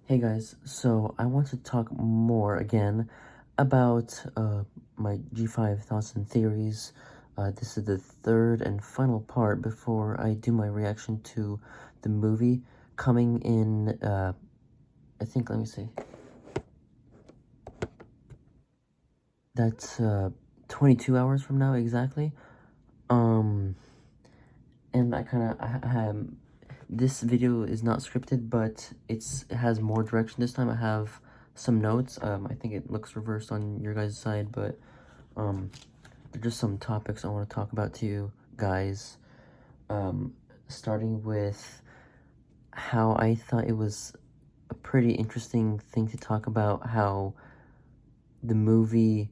Hey guys, so I want to talk more again about my G5 thoughts and theories. This is the third and final part before I do my reaction to the movie coming in, I think, let me see. That's 22 hours from now exactly. And I have, this video is not scripted, but it has more direction this time. I have some notes. I think it looks reversed on your guys' side, but they're just some topics I want to talk about to you guys. Starting with how I thought it was a pretty interesting thing to talk about how the movie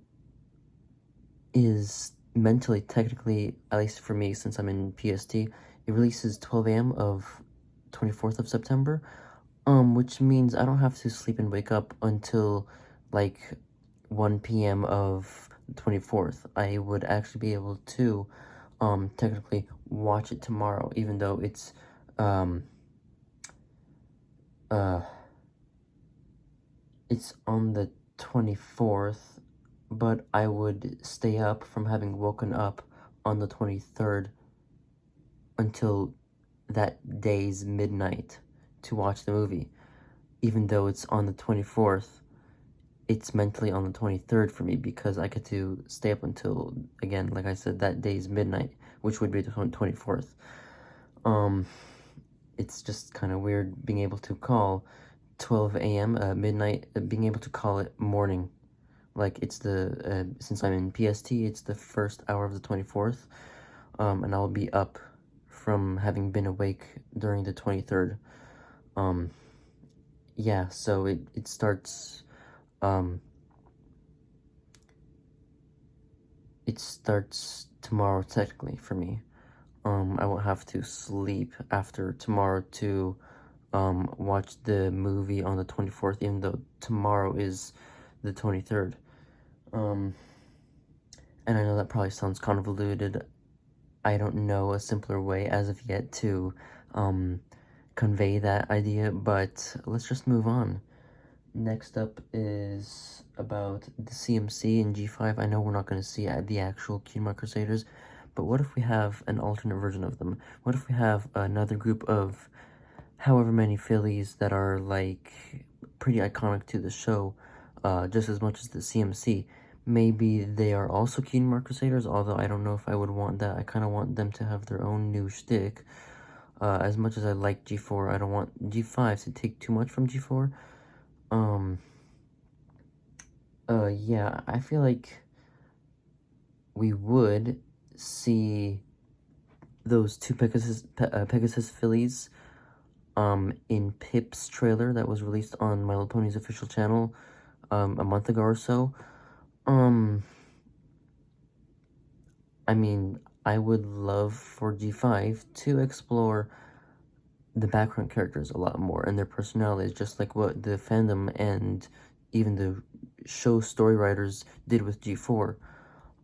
is mentally, technically, at least for me, since I'm in PST, it releases 12 a.m. of 24th of September, which means I don't have to sleep and wake up until, like, 1 p.m. of the 24th. I would actually be able to, technically watch it tomorrow, even though it's, it's on the 24th, but I would stay up from having woken up on the 23rd until that day's midnight to watch the movie. Even though it's on the 24th, it's mentally on the 23rd for me because I get to stay up until, again, like I said, that day's midnight, which would be the 24th. It's just kind of weird being able to call 12 a.m. Midnight, being able to call it morning. Like, it's the, since I'm in PST, it's the first hour of the 24th, and I'll be up from having been awake during the 23rd. Yeah, so it starts, it starts tomorrow, technically, for me. I won't have to sleep after tomorrow to, watch the movie on the 24th, even though tomorrow is the 23rd. And I know that probably sounds convoluted. I don't know a simpler way as of yet to, convey that idea, but let's just move on. Next up is about the CMC in G5. I know we're not going to see the actual Kingdom Crusaders, but what if we have an alternate version of them? What if we have another group of however many fillies that are, like, pretty iconic to the show, just as much as the CMC? Maybe they are also Kingdom Crusaders, although I don't know if I would want that. I kind of want them to have their own new shtick. As much as I like G4, I don't want G5 to take too much from G4. Yeah, I feel like we would see those two Pegasus fillies, in Pip's trailer that was released on My Little Pony's official channel, a month ago or so. I mean, I would love for G5 to explore the background characters a lot more and their personalities, just like what the fandom and even the show story writers did with G4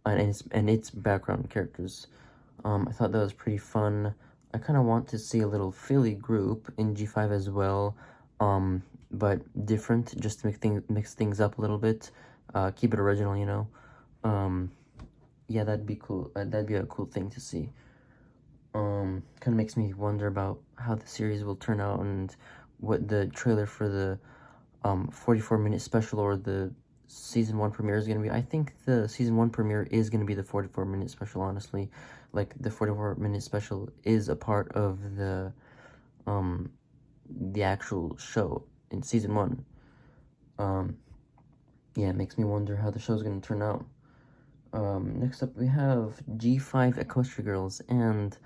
and its background characters. I thought that was pretty fun. I kind of want to see a little Philly group in G5 as well, but different, just to mix things up a little bit. Keep it original, you know. Yeah, that'd be cool. That'd be a cool thing to see. Kind of makes me wonder about how the series will turn out and what the trailer for the 44-minute special or the season 1 premiere is going to be. I think the season 1 premiere is going to be the 44-minute special, honestly. Like, the 44-minute special is a part of the actual show in season 1. Yeah, it makes me wonder how the show's going to turn out. Next up we have G5 Equestria Girls, and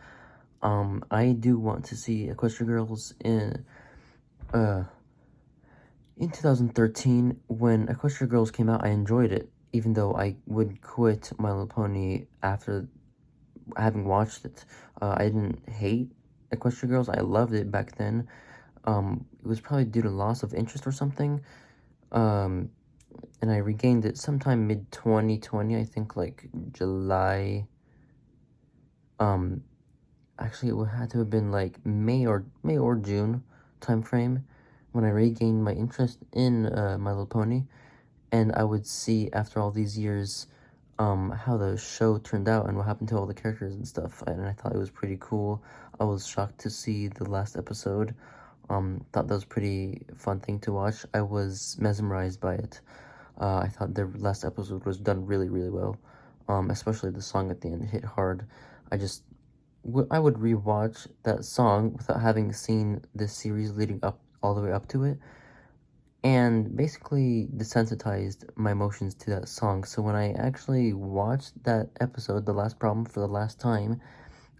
I do want to see Equestria Girls in 2013, when Equestria Girls came out. I enjoyed it, even though I would quit My Little Pony after having watched it. I didn't hate Equestria Girls. I loved it back then. It was probably due to loss of interest or something. And I regained it sometime mid-2020, I think, like, July. Actually, it had to have been, like, May or June time frame. when I regained my interest in My Little Pony, and I would see after all these years how the show turned out and what happened to all the characters and stuff, and I thought it was pretty cool. I was shocked to see the last episode. Thought that was a pretty fun thing to watch. I was mesmerized by it. I thought the last episode was done really, really well. Especially the song at the end hit hard. I just, I would rewatch that song without having seen the series leading up all the way up to it, and basically desensitized my emotions to that song. So when I actually watched that episode, The Last Problem, for the last time,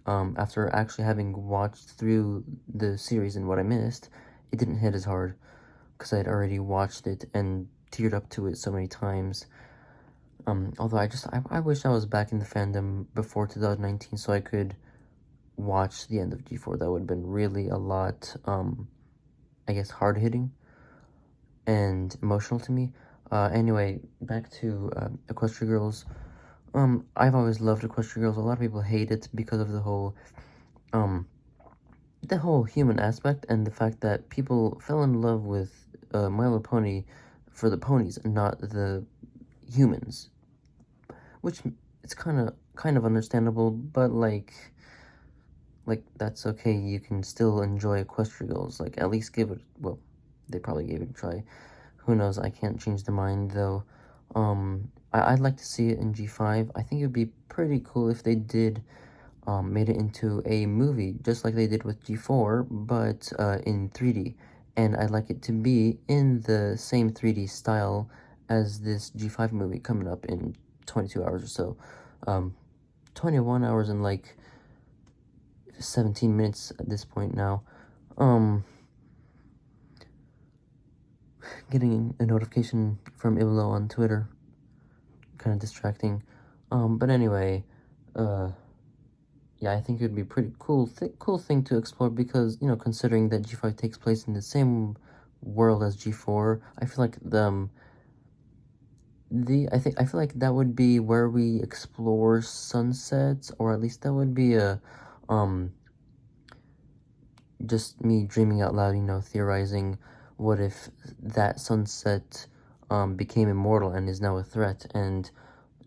after actually having watched through the series and what I missed, it didn't hit as hard because I'd already watched it and teared up to it so many times. Although I wish I was back in the fandom before 2019 so I could watch the end of G4. That would have been really a lot, I guess, hard-hitting and emotional to me. Anyway, back to Equestria Girls. I've always loved Equestria Girls. A lot of people hate it because of um, the whole human aspect and the fact that people fell in love with My Little Pony for the ponies and not the humans, which it's kind of understandable, but like that's okay. You can still enjoy Equestria Girls. Like, at least give it. Well, they probably gave it a try. Who knows? I can't change their mind though. I'd like to see it in G5. I think it would be pretty cool if they did made it into a movie, just like they did with G4, but in 3D. And I'd like it to be in the same 3D style as this G5 movie coming up in 22 hours or so. 21 hours and like 17 minutes at this point now. Getting a notification from Iblo on Twitter, kind of distracting. But anyway, yeah, I think it would be pretty cool thing to explore because, you know, considering that G5 takes place in the same world as G4, I feel like I feel like that would be where we explore sunsets, or at least that would be a just me dreaming out loud, you know, theorizing what if that sunset became immortal and is now a threat, and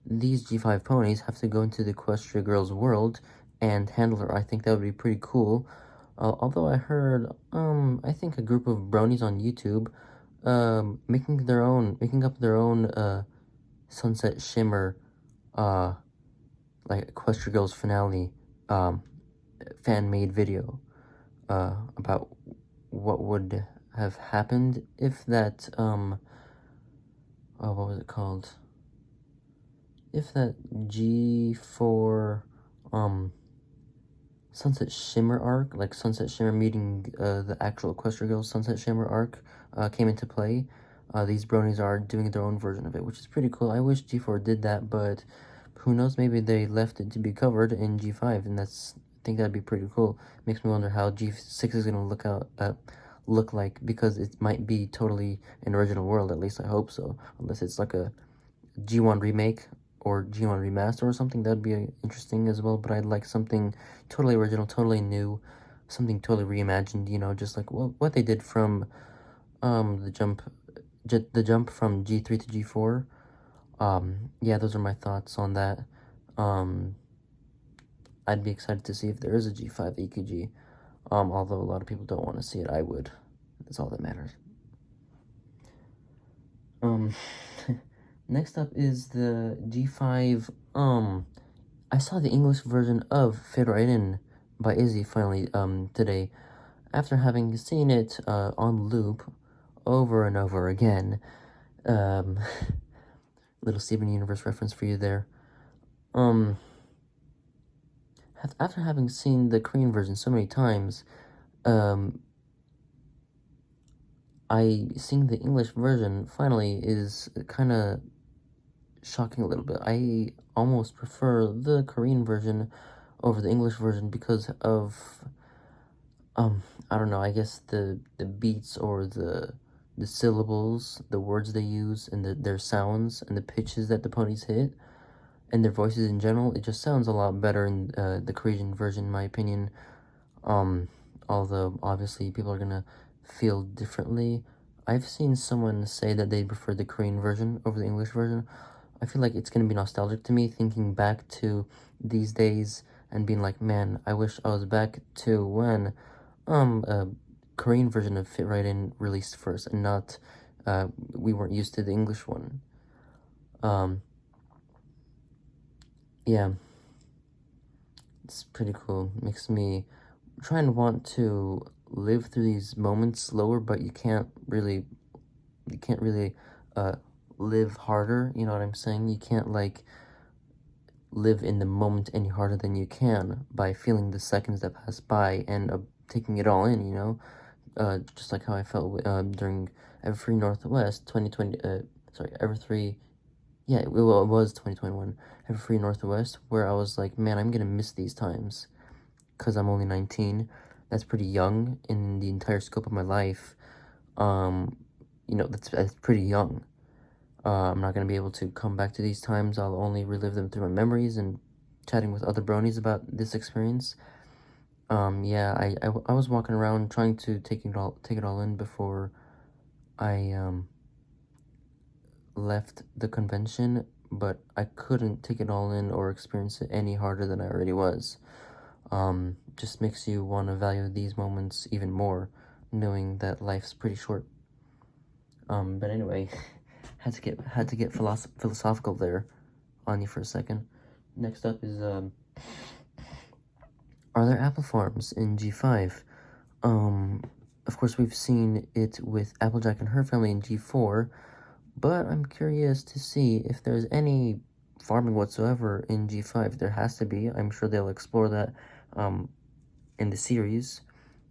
these G5 ponies have to go into the Equestria Girls world and handle her. I think that would be pretty cool. Although I heard, I think a group of bronies on YouTube, making up their own, Sunset Shimmer, like Equestria Girls finale, fan-made video, about what would have happened if that, what was it called? If that G4, Sunset Shimmer arc, like Sunset Shimmer meeting the actual Equestria Girls Sunset Shimmer arc, came into play, these bronies are doing their own version of it, which is pretty cool. I wish G4 did that, but who knows, maybe they left it to be covered in G5, and I think that'd be pretty cool. Makes me wonder how G6 is gonna look like, because it might be totally an original world, at least I hope so, unless it's like a G1 remake or G1 remaster or something. That'd be interesting as well, but I'd like something totally original, totally new, something totally reimagined, you know, just like what they did from the jump from G3 to G4. Yeah, those are my thoughts on that. I'd be excited to see if there is a G5 EQG, although a lot of people don't want to see it. I would. That's all that matters. Next up is the G5, I saw the English version of Fit Right In by Izzy finally, today, after having seen it, on loop over and over again. Little Steven Universe reference for you there. After having seen the Korean version so many times, seeing the English version finally is kind of shocking a little bit. I almost prefer the Korean version over the English version because of, I don't know, I guess the beats or the syllables, the words they use, and their sounds, and the pitches that the ponies hit, and their voices in general. It just sounds a lot better in the Korean version, in my opinion. Although, obviously, people are gonna feel differently. I've seen someone say that they prefer the Korean version over the English version. I feel like it's gonna be nostalgic to me, thinking back to these days and being like, man, I wish I was back to when a Korean version of Fit Right In released first, and not we weren't used to the English one. Yeah, it's pretty cool. Makes me try and want to live through these moments slower, but you can't really live harder, you know what I'm saying? You can't like live in the moment any harder than you can by feeling the seconds that pass by and taking it all in, you know? Just like how I felt during Everfree Northwest 2020, sorry, Everfree, yeah, it was 2021, Everfree Northwest, where I was like, man, I'm gonna miss these times, because I'm only 19. That's pretty young in the entire scope of my life. That's pretty young. I'm not going to be able to come back to these times. I'll only relive them through my memories and chatting with other bronies about this experience. Yeah, I was walking around trying to take it all in before I left the convention, but I couldn't take it all in or experience it any harder than I already was. Just makes you want to value these moments even more, knowing that life's pretty short. But anyway, had to get philosophical there on you for a second. Next up is are there apple farms in G5? Of course we've seen it with Applejack and her family in G4, but I'm curious to see if there's any farming whatsoever in G5. There has to be. I'm sure they'll explore that in the series,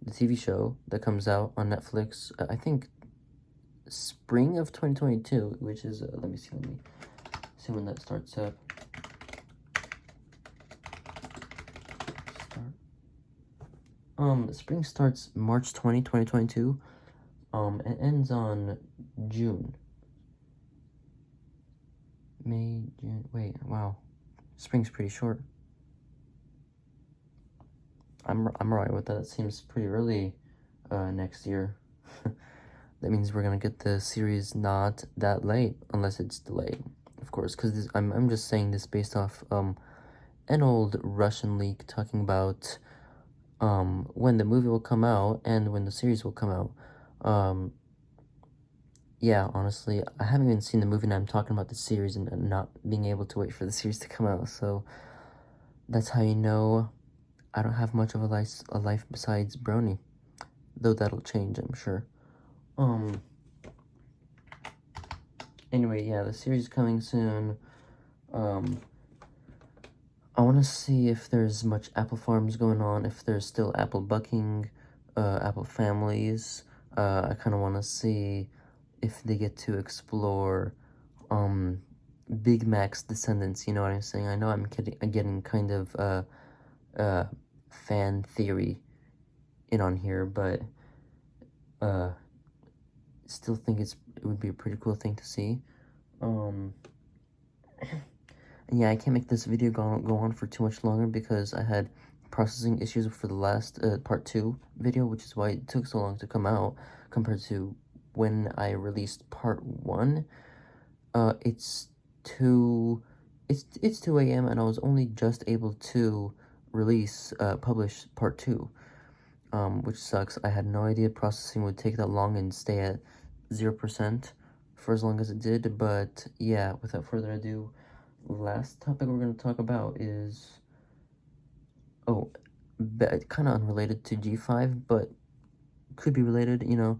the TV show that comes out on Netflix. I think spring of 2022, which is let me see when that starts up. Spring starts March 2022. It ends on June. May, June, wait, wow. Spring's pretty short. I'm alright with that. It seems pretty early next year. That means we're gonna get the series not that late, unless it's delayed, of course, because I'm just saying this based off an old Russian leak talking about when the movie will come out and when the series will come out. Yeah, honestly, I haven't even seen the movie and I'm talking about the series and not being able to wait for the series to come out, so that's how you know I don't have much of a life besides Brony. Though that'll change, I'm sure. Anyway, yeah, the series is coming soon. I want to see if there's much apple farms going on, if there's still apple bucking, apple families. I kind of want to see if they get to explore, Big Mac's descendants, you know what I'm saying? I know I'm getting kind of, fan theory in on here, but, still think it would be a pretty cool thing to see. And yeah, I can't make this video go on for too much longer because I had processing issues for the last part 2 video, which is why it took so long to come out compared to when I released part 1. It's 2 a.m. and I was only just able to publish part 2, which sucks. I had no idea processing would take that long and stay at 0% for as long as it did. But yeah, without further ado, last topic we're going to talk about is, kind of unrelated to G5, but could be related, you know,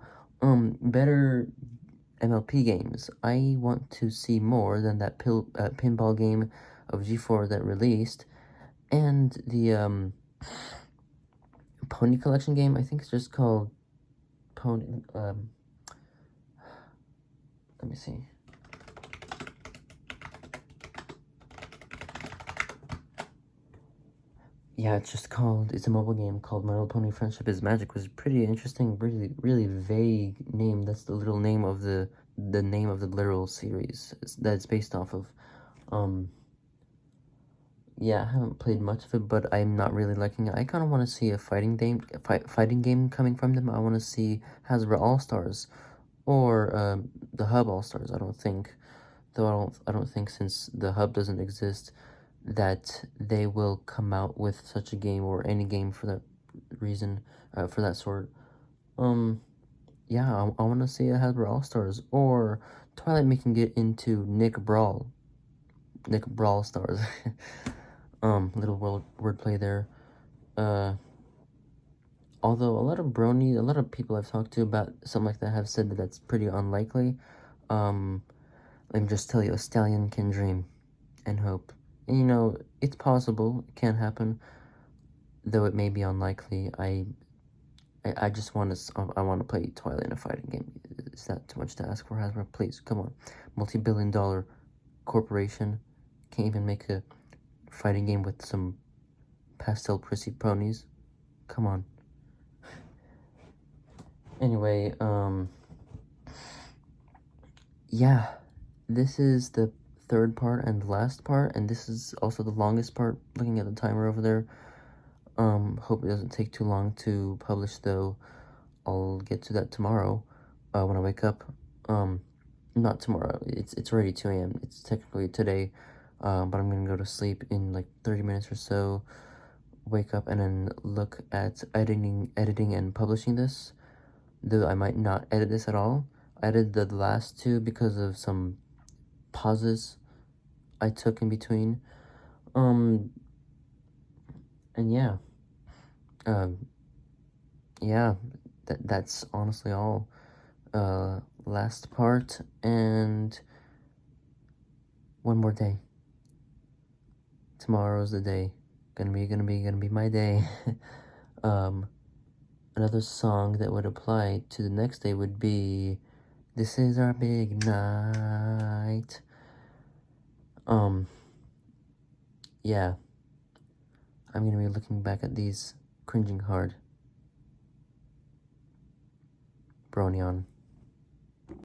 better MLP games. I want to see more than that pinball game of G4 that released, and the pony collection game. I think it's just called Pony, let me see. Yeah, it's a mobile game called My Little Pony Friendship is Magic. Was pretty interesting, really, really vague name. That's the little name of the name of the literal series that it's based off of. Yeah, I haven't played much of it, but I'm not really liking it. I kind of want to see a fighting game coming from them. I want to see Hasbro All Stars or the Hub All Stars. I don't think, though. I don't think since the Hub doesn't exist, that they will come out with such a game or any game for that reason, for that sort. Um, yeah, I want to see a Hasbro All Stars or Twilight making it into Nick Brawl Stars. Little wordplay there. Uh, although a lot of people I've talked to about something like that have said that that's pretty unlikely. Um, let me just tell you, a stallion can dream and hope. And it's possible, it can happen, though it may be unlikely. I just want to, I want to play Twilight in a fighting game. Is that too much to ask for, Hasbro? Please, come on. Multi-billion-dollar corporation can't even make a fighting game with some pastel prissy ponies. Come on. Anyway, yeah, this is the third part and last part, and this is also the longest part, looking at the timer over there. Hope it doesn't take too long to publish, though. I'll get to that tomorrow, when I wake up. Not tomorrow, it's already 2 a.m. It's technically today, but I'm gonna go to sleep in like 30 minutes or so, wake up, and then look at editing and publishing this, though I might not edit this at all. I edited the last two because of some pauses I took in between. Um, and yeah, um, yeah, that's honestly all. Last part, and one more day. Tomorrow's the day. Gonna be my day. um, Another song that would apply to the next day would be "This Is Our Big Night." Um, yeah, I'm gonna be looking back at these, cringing hard. Brony on.